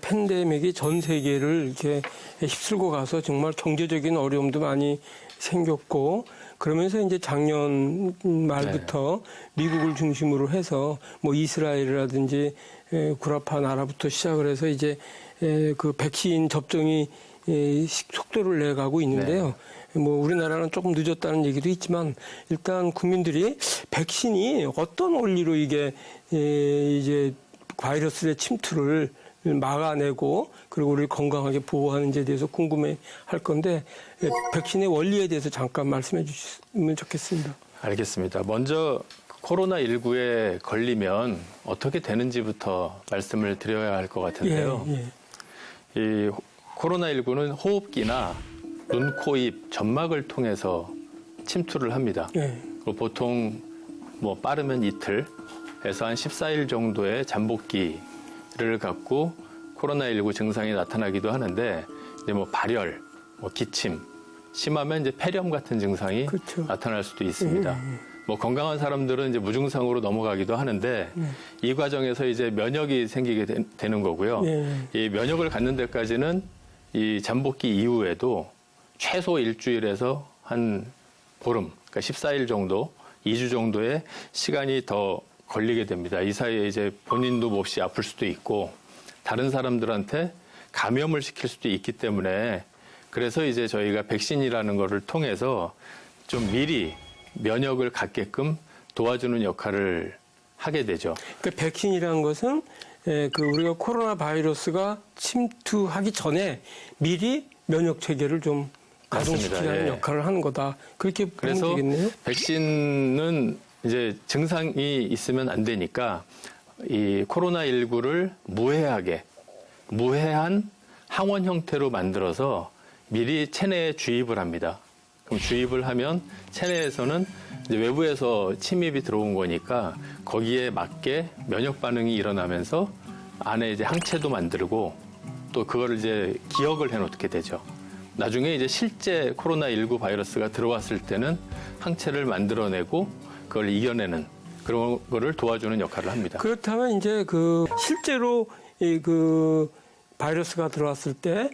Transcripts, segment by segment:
팬데믹이 전 세계를 이렇게 휩쓸고 가서 정말 경제적인 어려움도 많이 생겼고, 그러면서 이제 작년 말부터 미국을 중심으로 해서 뭐 이스라엘이라든지 구라파 나라부터 시작을 해서 이제 그 백신 접종이 속도를 내가고 있는데요. 뭐 우리나라는 조금 늦었다는 얘기도 있지만 일단 국민들이 백신이 어떤 원리로 이게 이제 바이러스의 침투를 막아내고 그리고 우리를 건강하게 보호하는지에 대해서 궁금해 할 건데 백신의 원리에 대해서 잠깐 말씀해 주시면 좋겠습니다. 알겠습니다. 먼저 코로나19에 걸리면 어떻게 되는지부터 말씀을 드려야 할 것 같은데요. 이 코로나19는 호흡기나 눈, 코, 입, 점막을 통해서 침투를 합니다. 그리고 보통 뭐 빠르면 이틀에서 한 14일 정도의 잠복기를 갖고 코로나19 증상이 나타나기도 하는데 이제 뭐 발열, 뭐 기침, 심하면 이제 폐렴 같은 증상이 나타날 수도 있습니다. 뭐 건강한 사람들은 이제 무증상으로 넘어가기도 하는데 이 과정에서 이제 면역이 생기게 되는 거고요. 이 면역을 갖는 데까지는 이 잠복기 이후에도 최소 일주일에서 한 보름, 그러니까 14일 정도, 2주 정도의 시간이 더 걸리게 됩니다. 이 사이에 이제 본인도 몹시 아플 수도 있고 다른 사람들한테 감염을 시킬 수도 있기 때문에 그래서 이제 저희가 백신이라는 거를 통해서 좀 미리 면역을 갖게끔 도와주는 역할을 하게 되죠. 그러니까 백신이라는 것은 그 우리가 코로나 바이러스가 침투하기 전에 미리 면역 체계를 좀 가동시키는 역할을 하는 거다. 그렇게 보면 되겠네요. 그래서 백신은 이제 증상이 있으면 안 되니까 이 코로나19를 무해한 항원 형태로 만들어서 미리 체내에 주입을 합니다. 그럼 주입을 하면 체내에서는 이제 외부에서 침입이 들어온 거니까 거기에 맞게 면역 반응이 일어나면서 안에 이제 항체도 만들고 또 그거를 이제 기억을 해놓게 되죠. 나중에 이제 실제 코로나19 바이러스가 들어왔을 때는 항체를 만들어내고 그걸 이겨내는 그런 거를 도와주는 역할을 합니다. 그렇다면 이제 그 실제로 그 바이러스가 들어왔을 때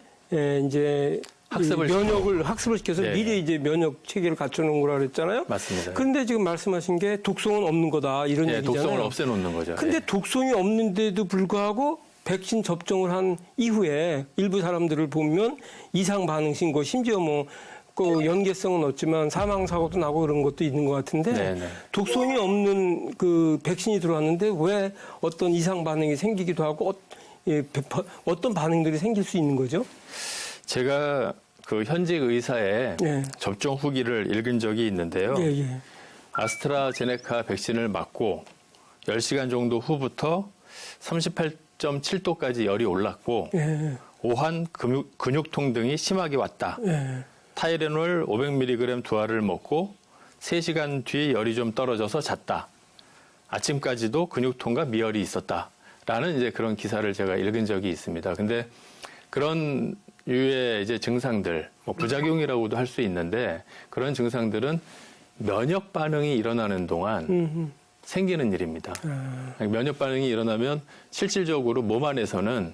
이제 학습을 시켜서 미리 이제 면역 체계를 갖춰놓은 거라 그랬잖아요. 맞습니다. 그런데 지금 말씀하신 게 독성은 없는 거다 이런 얘기잖아요. 독성을 없애놓는 거죠. 근데 독성이 없는데도 불구하고 백신 접종을 한 이후에 일부 사람들을 보면 이상 반응 신고, 심지어 뭐 그 연계성은 없지만 사망 사고도 나고 그런 것도 있는 것 같은데 독성이 없는 그 백신이 들어왔는데 왜 어떤 이상 반응이 생기기도 하고 어떤 반응들이 생길 수 있는 거죠? 제가 그 현직 의사의 접종 후기를 읽은 적이 있는데요. 아스트라제네카 백신을 맞고 10시간 정도 후부터 38.7도까지 열이 올랐고 오한 근육통 등이 심하게 왔다. 타이레놀 500mg 두 알을 먹고 3시간 뒤 열이 좀 떨어져서 잤다. 아침까지도 근육통과 미열이 있었다. 라는 이제 그런 기사를 제가 읽은 적이 있습니다. 근데 그런 유의 이제 증상들, 뭐 부작용이라고도 할 수 있는데 그런 증상들은 면역 반응이 일어나는 동안 생기는 일입니다. 면역 반응이 일어나면 실질적으로 몸 안에서는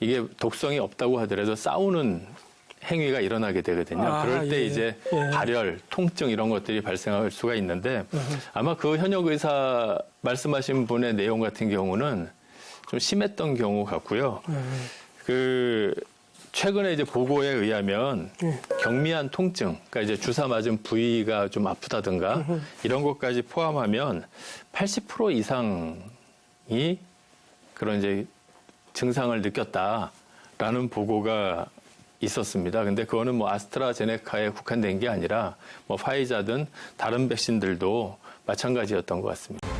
이게 독성이 없다고 하더라도 싸우는 행위가 일어나게 되거든요. 그럴 때 이제 발열, 통증 이런 것들이 발생할 수가 있는데 아마 그 현역 의사 말씀하신 분의 내용 같은 경우는 좀 심했던 경우 같고요. 그 최근에 이제 보고에 의하면 경미한 통증, 그러니까 이제 주사 맞은 부위가 좀 아프다든가 이런 것까지 포함하면 80% 이상이 그런 이제 증상을 느꼈다라는 보고가 있었습니다. 근데 그거는 뭐 아스트라제네카에 국한된 게 아니라 뭐 파이자든 다른 백신들도 마찬가지였던 것 같습니다.